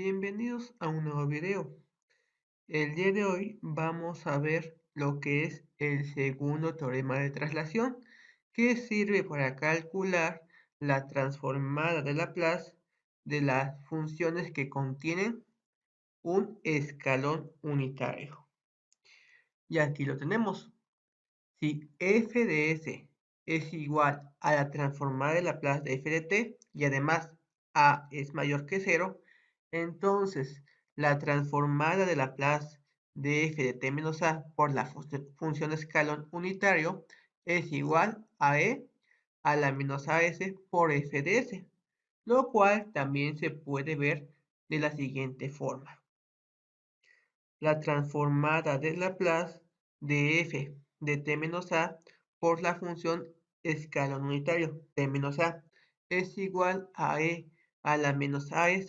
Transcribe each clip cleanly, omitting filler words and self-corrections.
Bienvenidos a un nuevo video. El día de hoy vamos a ver lo que es el segundo teorema de traslación, que sirve para calcular la transformada de Laplace de las funciones que contienen un escalón unitario. Y aquí lo tenemos. Si f de s es igual a la transformada de Laplace de f de t y además a es mayor que 0, entonces la transformada de Laplace de f de t menos a por la función escalón unitario es igual a e a la menos as por f de s, lo cual también se puede ver de la siguiente forma. La transformada de Laplace de f de t menos a por la función escalón unitario t menos a es igual a e a la menos as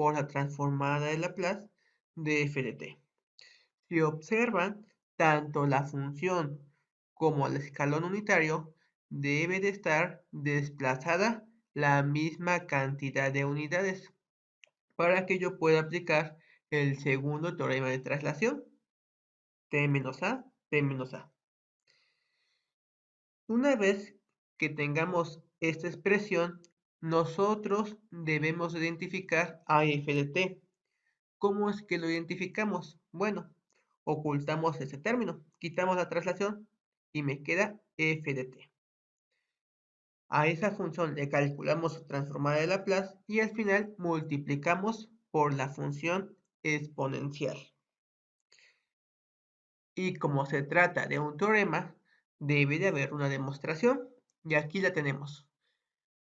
por la transformada de Laplace de f de t. Si observan, tanto la función como el escalón unitario debe de estar desplazada la misma cantidad de unidades para que yo pueda aplicar el segundo teorema de traslación. T menos A, T menos A. Una vez que tengamos esta expresión, nosotros debemos identificar a f de t. ¿Cómo es que lo identificamos? Bueno, ocultamos ese término, quitamos la traslación y me queda f de t. A esa función le calculamos su transformada de Laplace y al final multiplicamos por la función exponencial. Y como se trata de un teorema, debe de haber una demostración. Y aquí la tenemos.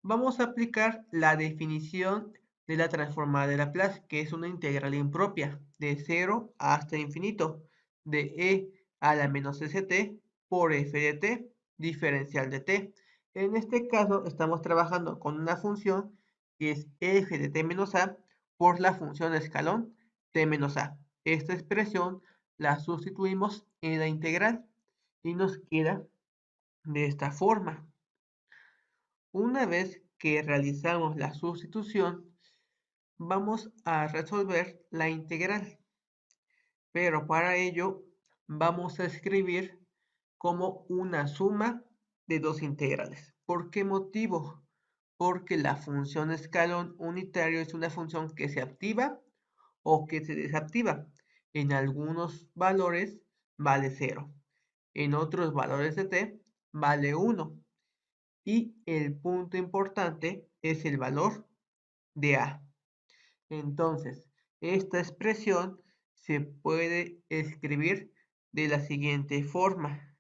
Vamos a aplicar la definición de la transformada de Laplace, que es una integral impropia, de 0 hasta infinito, de e a la menos st por f de t, diferencial de t. En este caso estamos trabajando con una función que es f de t menos a por la función escalón t menos a. Esta expresión la sustituimos en la integral y nos queda de esta forma. Una vez que realizamos la sustitución, vamos a resolver la integral, pero para ello vamos a escribir como una suma de dos integrales. ¿Por qué motivo? Porque la función escalón unitario es una función que se activa o que se desactiva. En algunos valores vale 0. En otros valores de t vale 1. Y el punto importante es el valor de a. Entonces, esta expresión se puede escribir de la siguiente forma.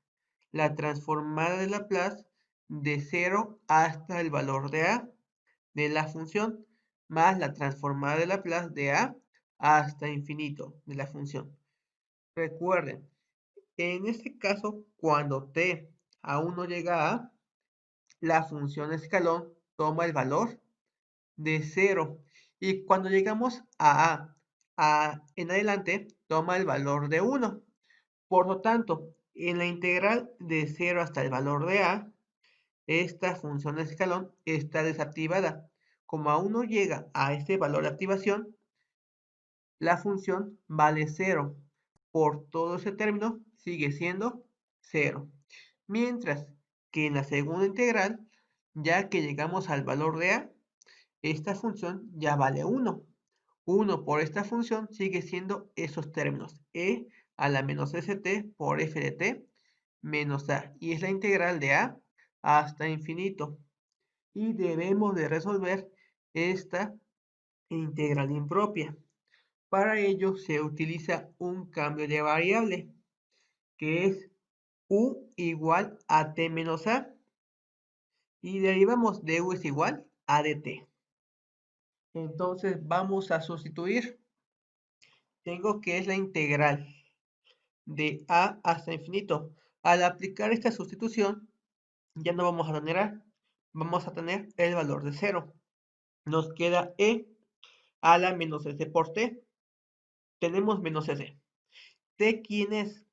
La transformada de Laplace de 0 hasta el valor de a de la función más la transformada de Laplace de a hasta infinito de la función. Recuerden, en este caso, cuando t aún no llega a, la función escalón toma el valor de 0 y cuando llegamos a en adelante toma el valor de 1. Por lo tanto, en la integral de 0 hasta el valor de a, esta función de escalón está desactivada. Como aún no llega a este valor de activación, la función vale 0. Por todo ese término sigue siendo 0. Mientras que en la segunda integral, ya que llegamos al valor de a, esta función ya vale 1. 1 por esta función sigue siendo esos términos. E a la menos st por f de t menos a. Y es la integral de a hasta infinito. Y debemos de resolver esta integral impropia. Para ello se utiliza un cambio de variable, que es u igual a t menos a. Y derivamos de u es igual a dt. Entonces vamos a sustituir. Tengo que es la integral de a hasta infinito. Al aplicar esta sustitución, ya no vamos a tener a, vamos a tener el valor de 0. Nos queda e a la menos s por t. Tenemos menos s. ¿T quién es?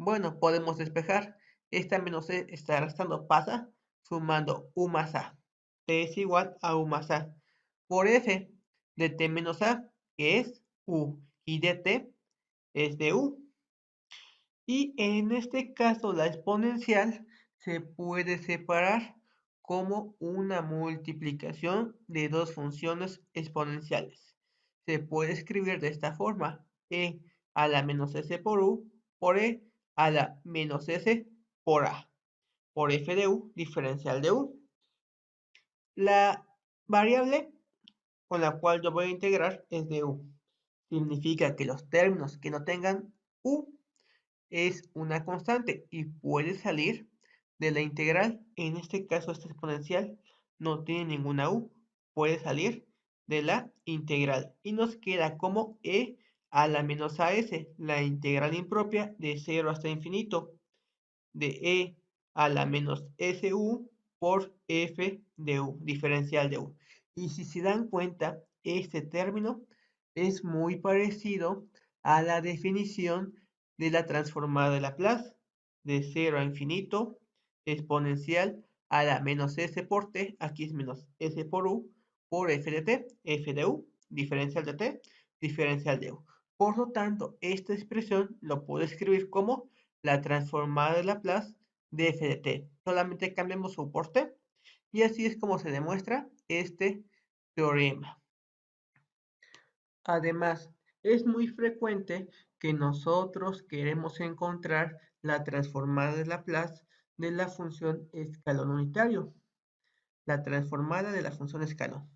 Bueno, podemos despejar. Esta menos e está restando, pasa, sumando u más a. T es igual a u más a. Por f de t menos a, que es u, y de t es de u. Y en este caso la exponencial se puede separar como una multiplicación de dos funciones exponenciales. Se puede escribir de esta forma: e a la menos s por u por e a la menos s por a, por f de u diferencial de u. La variable con la cual yo voy a integrar es de u. Significa que los términos que no tengan u es una constante y puede salir de la integral. En este caso, esta exponencial no tiene ninguna u, puede salir de la integral y nos queda como e a la menos as, la integral impropia de 0 hasta infinito de e a la menos su por f de u, diferencial de u. Y si se dan cuenta, este término es muy parecido a la definición de la transformada de Laplace, de 0 a infinito, exponencial a la menos s por t, aquí es menos s por u, por f de t, f de u, diferencial de t, diferencial de u. Por lo tanto, esta expresión lo puedo escribir como la transformada de Laplace de f de t. Solamente cambiamos su por t y así es como se demuestra este teorema. Además, es muy frecuente que nosotros queremos encontrar la transformada de Laplace de la función escalón unitario, la transformada de la función escalón.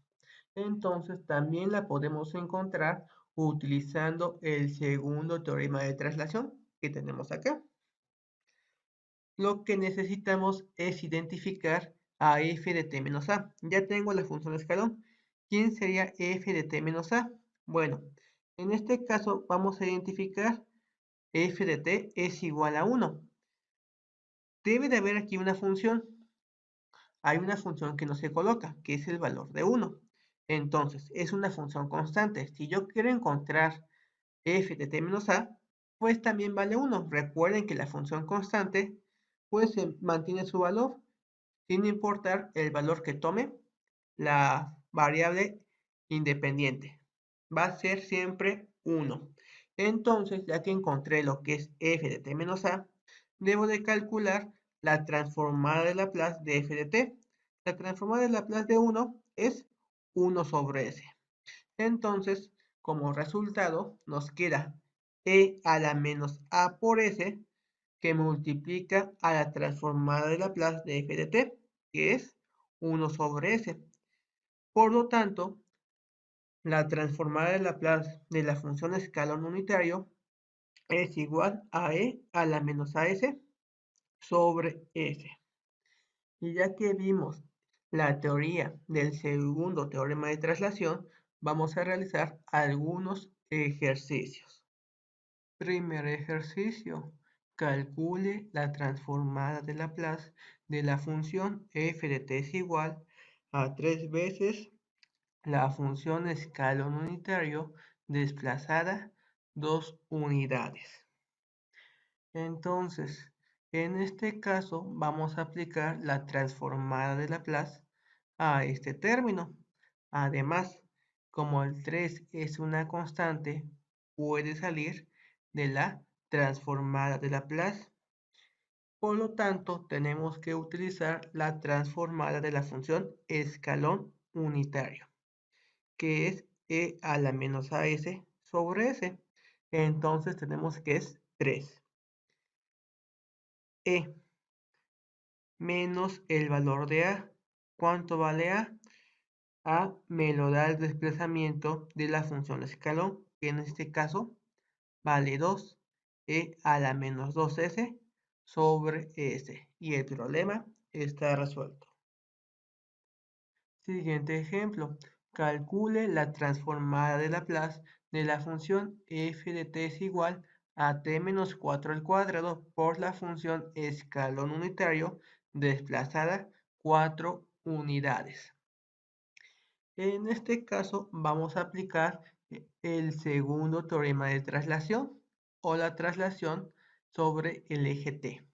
Entonces, también la podemos encontrar utilizando el segundo teorema de traslación que tenemos acá. Lo que necesitamos es identificar a f de t menos a. Ya tengo la función escalón. ¿Quién sería f de t menos a? Bueno, en este caso vamos a identificar f de t es igual a 1. Debe de haber aquí una función. Hay una función que no se coloca, que es el valor de 1. Entonces, es una función constante. Si yo quiero encontrar f de t menos a, pues también vale 1. Recuerden que la función constante pues se mantiene su valor sin importar el valor que tome la variable independiente. Va a ser siempre 1. Entonces, ya que encontré lo que es f de t menos a, debo de calcular la transformada de Laplace de f de t. La transformada de Laplace de 1 es 1 sobre s. Entonces, como resultado, nos queda e a la menos a por s, que multiplica a la transformada de Laplace de f de t, que es 1 sobre s. Por lo tanto, la transformada de Laplace de la función escalón unitario es igual a e a la menos as sobre s. Y ya que vimos la teoría del segundo teorema de traslación, vamos a realizar algunos ejercicios. Primer ejercicio. Calcule la transformada de Laplace de la función f de t es igual a 3 veces la función escalón unitario desplazada 2 unidades. Entonces, en este caso vamos a aplicar la transformada de Laplace a este término. Además, como el 3 es una constante, puede salir de la transformada de Laplace. Por lo tanto, tenemos que utilizar la transformada de la función escalón unitario, que es e a la menos as sobre s. Entonces tenemos que es 3. E menos el valor de a. ¿Cuánto vale a? A me lo da el desplazamiento de la función escalón, que en este caso vale 2. E a la menos 2s sobre s. Y el problema está resuelto. Siguiente ejemplo. Calcule la transformada de Laplace de la función f de t es igual a t menos 4 al cuadrado por la función escalón unitario desplazada 4 unidades. En este caso vamos a aplicar el segundo teorema de traslación o la traslación sobre el eje t.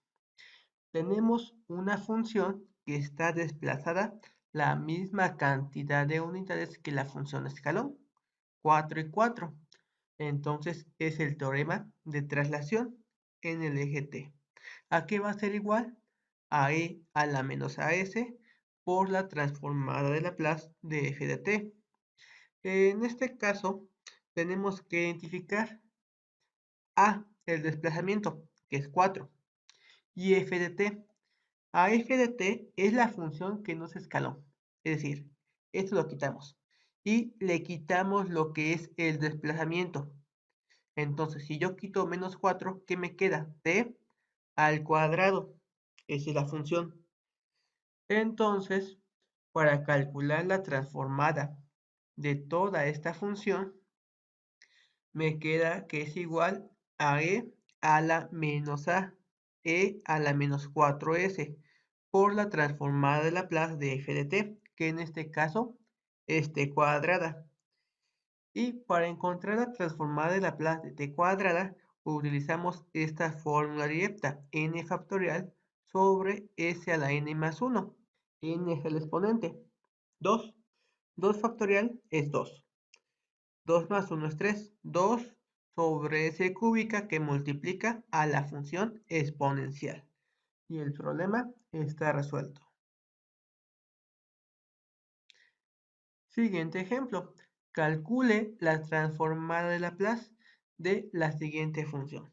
Tenemos una función que está desplazada la misma cantidad de unidades que la función escalón. 4 y 4. Entonces es el teorema de traslación en el eje T. ¿A qué va a ser igual? A E a la menos AS por la transformada de Laplace de f de t. En este caso, tenemos que identificar A, el desplazamiento, que es 4, y f de t. A f de t es la función que nos escaló. Es decir, esto lo quitamos. Y le quitamos lo que es el desplazamiento. Entonces, si yo quito menos 4, ¿qué me queda? T al cuadrado. Esa es la función. Entonces, para calcular la transformada de toda esta función, me queda que es igual a e a la menos a, e a la menos 4s, por la transformada de Laplace de f de t, que en este caso es t cuadrada. Y para encontrar la transformada de Laplace de t cuadrada, utilizamos esta fórmula directa, n factorial sobre s a la n más 1. N es el exponente. 2. 2 factorial es 2. 2 más 1 es 3. 2 sobre s cúbica que multiplica a la función exponencial. Y el problema está resuelto. Siguiente ejemplo. Calcule la transformada de Laplace de la siguiente función.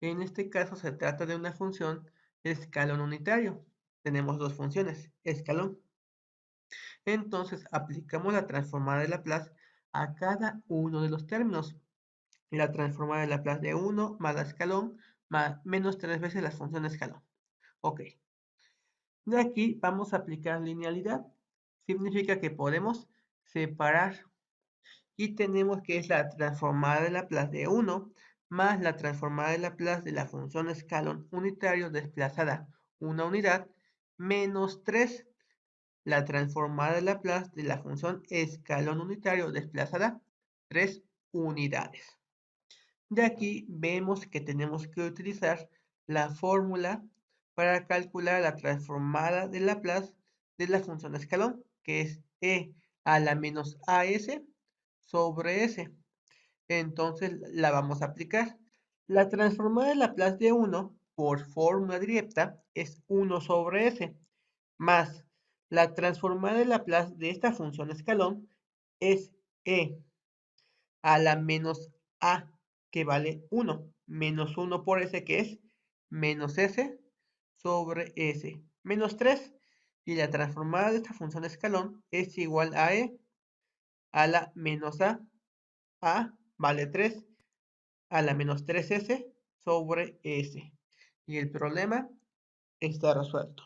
En este caso se trata de una función escalón unitario. Tenemos dos funciones, escalón. Entonces aplicamos la transformada de Laplace a cada uno de los términos. La transformada de Laplace de 1 más la escalón más menos 3 veces la función escalón. Ok. De aquí vamos a aplicar linealidad. Significa que podemos separar. Y tenemos que es la transformada de Laplace de 1 más la transformada de Laplace de la función escalón unitario desplazada una unidad menos 3 la transformada de Laplace de la función escalón unitario desplazada 3 unidades. De aquí vemos que tenemos que utilizar la fórmula para calcular la transformada de Laplace de la función escalón, que es e a la menos as sobre s. Entonces la vamos a aplicar. La transformada de Laplace de 1 por fórmula directa es 1 sobre s, más la transformada de Laplace de esta función escalón es e a la menos a, que vale 1, menos 1 por s, que es menos s sobre s, menos 3, y la transformada de esta función escalón es igual a e a la menos a vale 3, a la menos 3s sobre s. Y el problema está resuelto.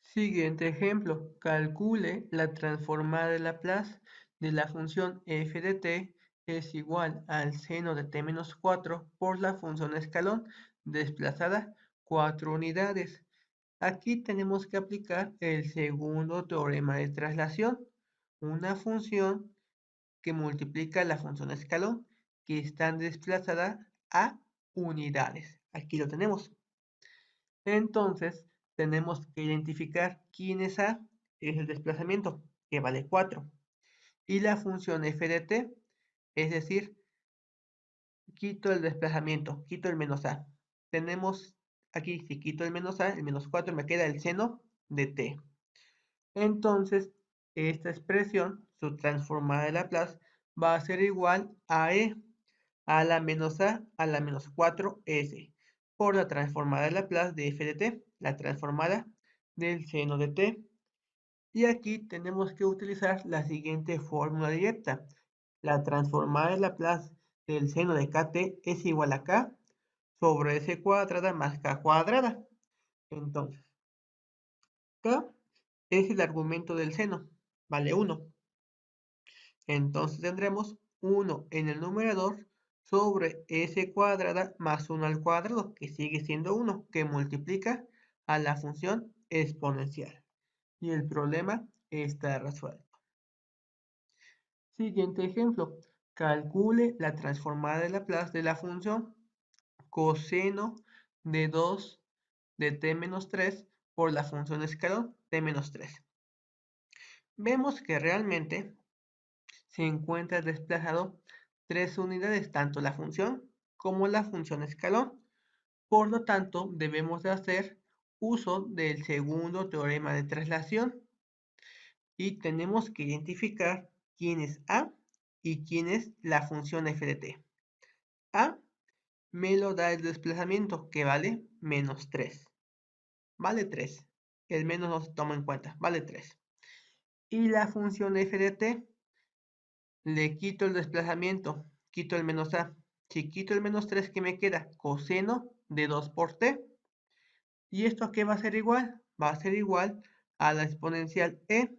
Siguiente ejemplo. Calcule la transformada de Laplace de la función f de t es igual al seno de t menos 4 por la función escalón desplazada 4 unidades. Aquí tenemos que aplicar el segundo teorema de traslación. Una función que multiplica la función escalón que están desplazadas a unidades. Aquí lo tenemos. Entonces, tenemos que identificar quién es A, es el desplazamiento, que vale 4. Y la función f de t, es decir, quito el desplazamiento, quito el menos A. Tenemos aquí, si quito el menos A, el menos 4, me queda el seno de t. Entonces, esta expresión, su transformada de Laplace, va a ser igual a e a la menos a la menos 4s por la transformada de Laplace de f de t, la transformada del seno de t. Y aquí tenemos que utilizar la siguiente fórmula directa. La transformada de Laplace del seno de kt es igual a k sobre s cuadrada más k cuadrada. Entonces, k es el argumento del seno, vale 1. Entonces tendremos 1 en el numerador sobre s cuadrada más 1 al cuadrado, que sigue siendo 1, que multiplica a la función exponencial. Y el problema está resuelto. Siguiente ejemplo. Calcule la transformada de Laplace de la función coseno de 2 de t menos 3 por la función escalón t menos 3. Vemos que realmente se encuentra desplazado 3 unidades, tanto la función como la función escalón. Por lo tanto, debemos de hacer uso del segundo teorema de traslación y tenemos que identificar quién es A y quién es la función f de t. A me lo da el desplazamiento, que vale menos 3. Vale 3. El menos no se toma en cuenta, vale 3. Y la función f de t, le quito el desplazamiento, quito el menos a. Si quito el menos 3, ¿qué me queda? Coseno de 2 por t. ¿Y esto a qué va a ser igual? Va a ser igual a la exponencial e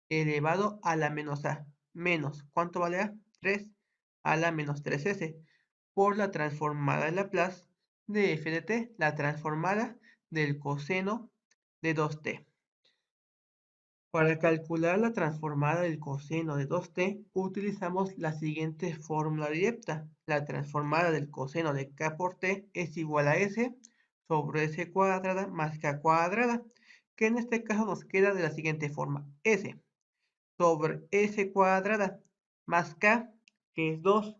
elevado a la menos a. Menos, ¿cuánto vale a? 3 a la menos 3s. Por la transformada de Laplace de f de t, la transformada del coseno de 2t. Para calcular la transformada del coseno de 2t, utilizamos la siguiente fórmula directa. La transformada del coseno de k por t es igual a s sobre s cuadrada más k cuadrada, que en este caso nos queda de la siguiente forma. S sobre s cuadrada más k, que es 2.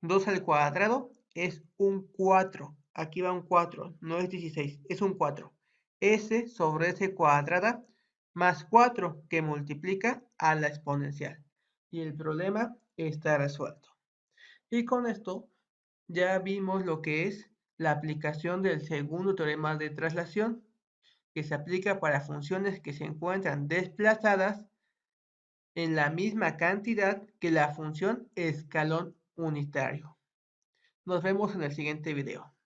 2 al cuadrado es un 4. Aquí va un 4, no es 16, es un 4. S sobre s cuadrada más 4, que multiplica a la exponencial. Y el problema está resuelto. Y con esto ya vimos lo que es la aplicación del segundo teorema de traslación, que se aplica para funciones que se encuentran desplazadas en la misma cantidad que la función escalón unitario. Nos vemos en el siguiente video.